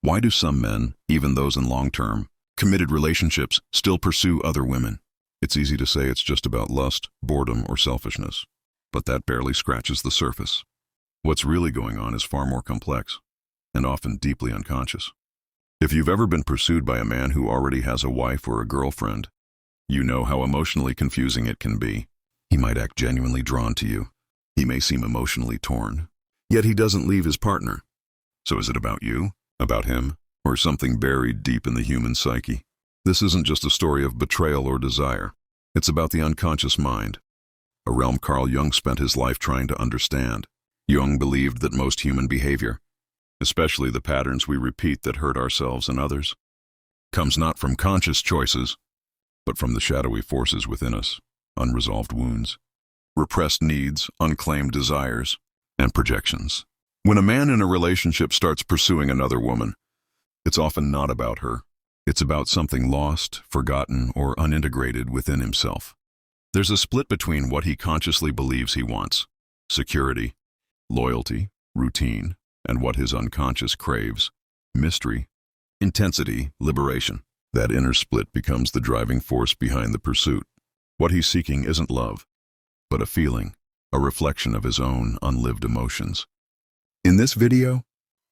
Why do some men, even those in long-term, committed relationships, still pursue other women? It's easy to say it's just about lust, boredom, or selfishness, but that barely scratches the surface. What's really going on is far more complex, and often deeply unconscious. If you've ever been pursued by a man who already has a wife or a girlfriend, you know how emotionally confusing it can be. He might act genuinely drawn to you. He may seem emotionally torn, yet he doesn't leave his partner. So is it about you, about him, or something buried deep in the human psyche? This isn't just a story of betrayal or desire. It's about the unconscious mind, a realm Carl Jung spent his life trying to understand. Jung believed that most human behavior, especially the patterns we repeat that hurt ourselves and others, comes not from conscious choices, but from the shadowy forces within us, unresolved wounds, repressed needs, unclaimed desires, and projections. When a man in a relationship starts pursuing another woman, it's often not about her. It's about something lost, forgotten, or unintegrated within himself. There's a split between what he consciously believes he wants, security, loyalty, routine, and what his unconscious craves, mystery, intensity, liberation. That inner split becomes the driving force behind the pursuit. What he's seeking isn't love, but a feeling, a reflection of his own unlived emotions. In this video,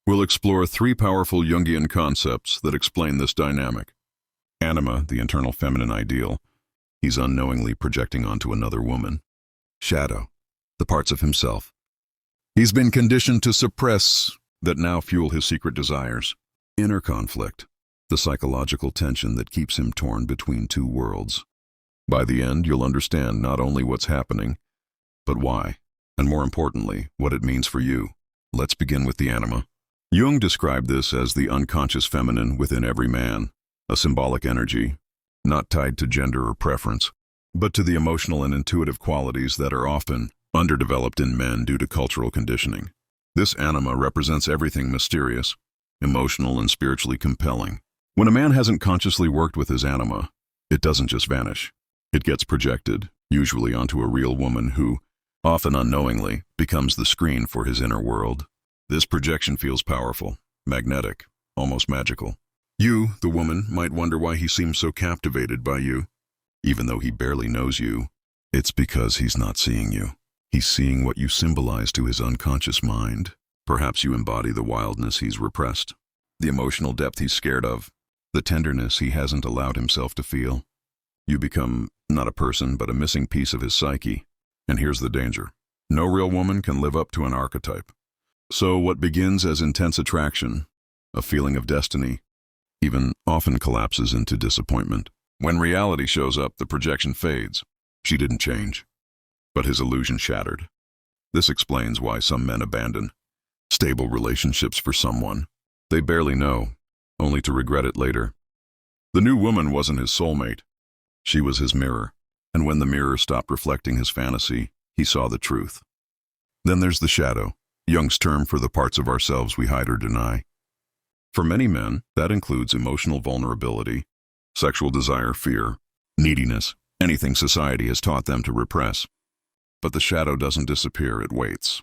we'll explore 3 powerful Jungian concepts that explain this dynamic. Anima, the internal feminine ideal, he's unknowingly projecting onto another woman. Shadow, the parts of himself he's been conditioned to suppress that now fuel his secret desires. Inner conflict, the psychological tension that keeps him torn between 2 worlds. By the end, you'll understand not only what's happening, but why, and more importantly, what it means for you. Let's begin with the anima. Jung described this as the unconscious feminine within every man, a symbolic energy, not tied to gender or preference, but to the emotional and intuitive qualities that are often underdeveloped in men due to cultural conditioning. This anima represents everything mysterious, emotional, and spiritually compelling. When a man hasn't consciously worked with his anima, it doesn't just vanish. It gets projected, usually onto a real woman who, often unknowingly, becomes the screen for his inner world. This projection feels powerful, magnetic, almost magical. You, the woman, might wonder why he seems so captivated by you. Even though he barely knows you, it's because he's not seeing you. He's seeing what you symbolize to his unconscious mind. Perhaps you embody the wildness he's repressed, the emotional depth he's scared of, the tenderness he hasn't allowed himself to feel. You become not a person, but a missing piece of his psyche. And here's the danger. No real woman can live up to an archetype. So what begins as intense attraction, a feeling of destiny, even often collapses into disappointment. When reality shows up, the projection fades. She didn't change, but his illusion shattered. This explains why some men abandon stable relationships for someone they barely know, only to regret it later. The new woman wasn't his soulmate. She was his mirror, and when the mirror stopped reflecting his fantasy, he saw the truth. Then there's the shadow, Jung's term for the parts of ourselves we hide or deny. For many men, that includes emotional vulnerability, sexual desire, fear, neediness, anything society has taught them to repress. But the shadow doesn't disappear, it waits.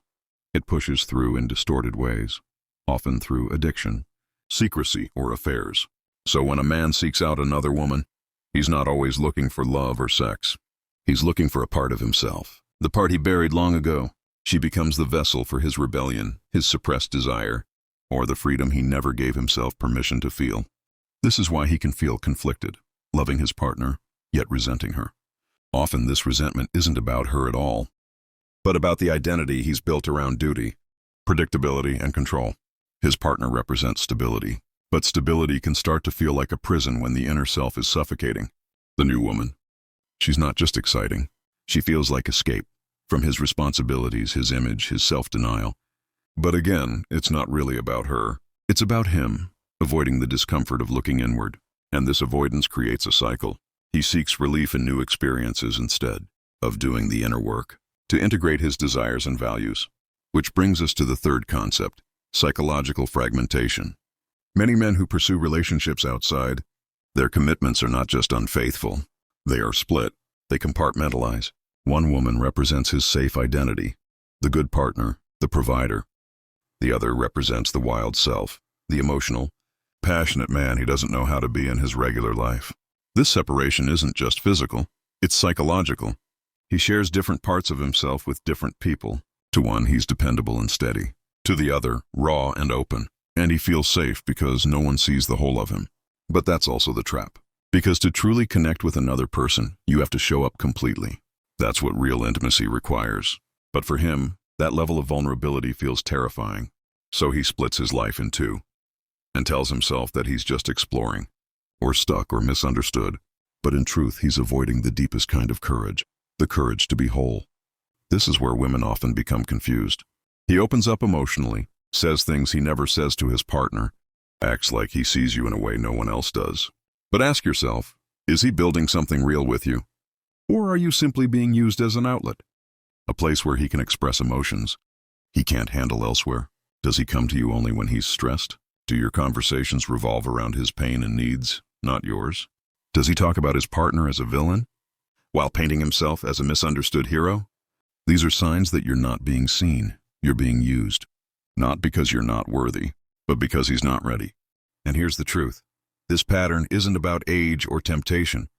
It pushes through in distorted ways, often through addiction, secrecy, or affairs. So when a man seeks out another woman, he's not always looking for love or sex. He's looking for a part of himself, the part he buried long ago. She becomes the vessel for his rebellion, his suppressed desire, or the freedom he never gave himself permission to feel. This is why he can feel conflicted, loving his partner, yet resenting her. Often this resentment isn't about her at all, but about the identity he's built around duty, predictability, and control. His partner represents stability, but stability can start to feel like a prison when the inner self is suffocating. The new woman, she's not just exciting. She feels like escape from his responsibilities, his image, his self-denial. But again, it's not really about her. It's about him, avoiding the discomfort of looking inward. And this avoidance creates a cycle. He seeks relief in new experiences instead of doing the inner work to integrate his desires and values. Which brings us to the 3rd concept, psychological fragmentation. Many men who pursue relationships outside their commitments are not just unfaithful. They are split. They compartmentalize. One woman represents his safe identity, the good partner, the provider. The other represents the wild self, the emotional, passionate man he doesn't know how to be in his regular life. This separation isn't just physical, it's psychological. He shares different parts of himself with different people. To one, he's dependable and steady. To the other, raw and open. And he feels safe because no one sees the whole of him. But that's also the trap. Because to truly connect with another person, you have to show up completely. That's what real intimacy requires. But for him, that level of vulnerability feels terrifying. So he splits his life in two and tells himself that he's just exploring, or stuck or misunderstood. But in truth, he's avoiding the deepest kind of courage, the courage to be whole. This is where women often become confused. He opens up emotionally, says things he never says to his partner, acts like he sees you in a way no one else does. But ask yourself, is he building something real with you? Or are you simply being used as an outlet? A place where he can express emotions he can't handle elsewhere? Does he come to you only when he's stressed? Do your conversations revolve around his pain and needs, not yours? Does he talk about his partner as a villain, while painting himself as a misunderstood hero? These are signs that you're not being seen, you're being used. Not because you're not worthy, but because he's not ready. And here's the truth. This pattern isn't about age or temptation.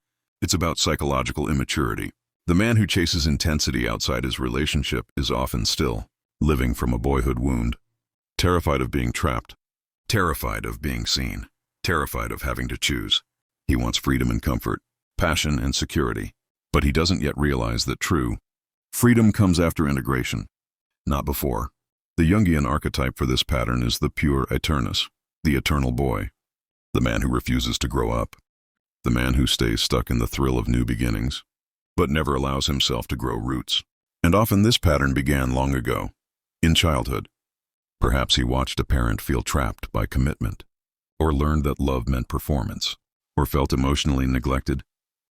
It's about psychological immaturity. The man who chases intensity outside his relationship is often still living from a boyhood wound, terrified of being trapped, terrified of being seen, terrified of having to choose. He wants freedom and comfort, passion and security, but he doesn't yet realize that true freedom comes after integration, not before. The Jungian archetype for this pattern is the pure eternus, the eternal boy, the man who refuses to grow up, the man who stays stuck in the thrill of new beginnings, but never allows himself to grow roots. And often this pattern began long ago, in childhood. Perhaps he watched a parent feel trapped by commitment, or learned that love meant performance, or felt emotionally neglected,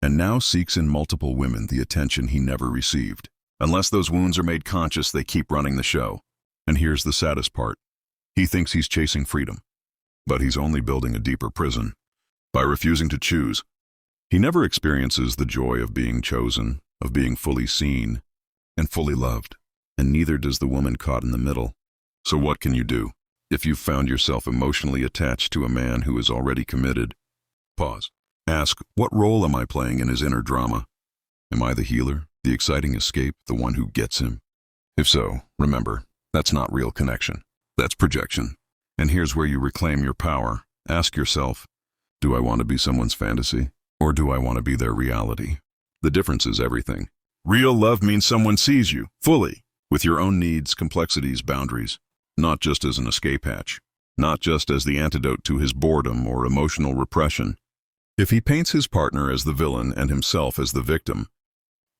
and now seeks in multiple women the attention he never received. Unless those wounds are made conscious, they keep running the show. And here's the saddest part. He thinks he's chasing freedom, but he's only building a deeper prison. By refusing to choose, he never experiences the joy of being chosen, of being fully seen and fully loved, and neither does the woman caught in the middle. So what can you do? If you've found yourself emotionally attached to a man who is already committed, pause. Ask, what role am I playing in his inner drama? Am I the healer, the exciting escape, the one who gets him? If so, remember, that's not real connection. That's projection. And here's where you reclaim your power. Ask yourself, do I want to be someone's fantasy, or do I want to be their reality? The difference is everything. Real love means someone sees you, fully, with your own needs, complexities, boundaries, not just as an escape hatch, not just as the antidote to his boredom or emotional repression. If he paints his partner as the villain and himself as the victim,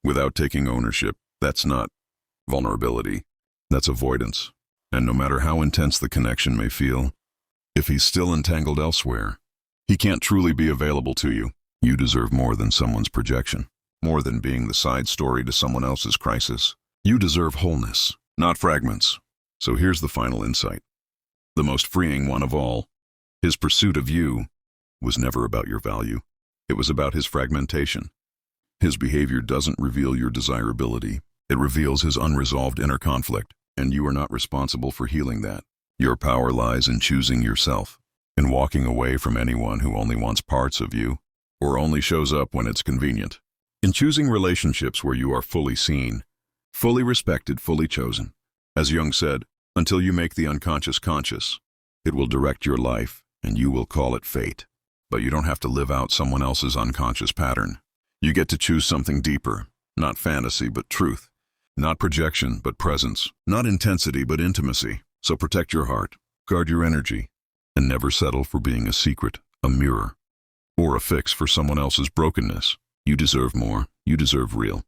without taking ownership, that's not vulnerability, that's avoidance. And no matter how intense the connection may feel, if he's still entangled elsewhere, he can't truly be available to you. You deserve more than someone's projection, more than being the side story to someone else's crisis. You deserve wholeness, not fragments. So here's the final insight. The most freeing one of all. His pursuit of you was never about your value. It was about his fragmentation. His behavior doesn't reveal your desirability. It reveals his unresolved inner conflict, and you are not responsible for healing that. Your power lies in choosing yourself, in walking away from anyone who only wants parts of you, or only shows up when it's convenient. In choosing relationships where you are fully seen, fully respected, fully chosen. As Jung said, until you make the unconscious conscious, it will direct your life, and you will call it fate. But you don't have to live out someone else's unconscious pattern. You get to choose something deeper, not fantasy but truth, not projection but presence, not intensity but intimacy. So protect your heart, guard your energy, and never settle for being a secret, a mirror, or a fix for someone else's brokenness. You deserve more. You deserve real.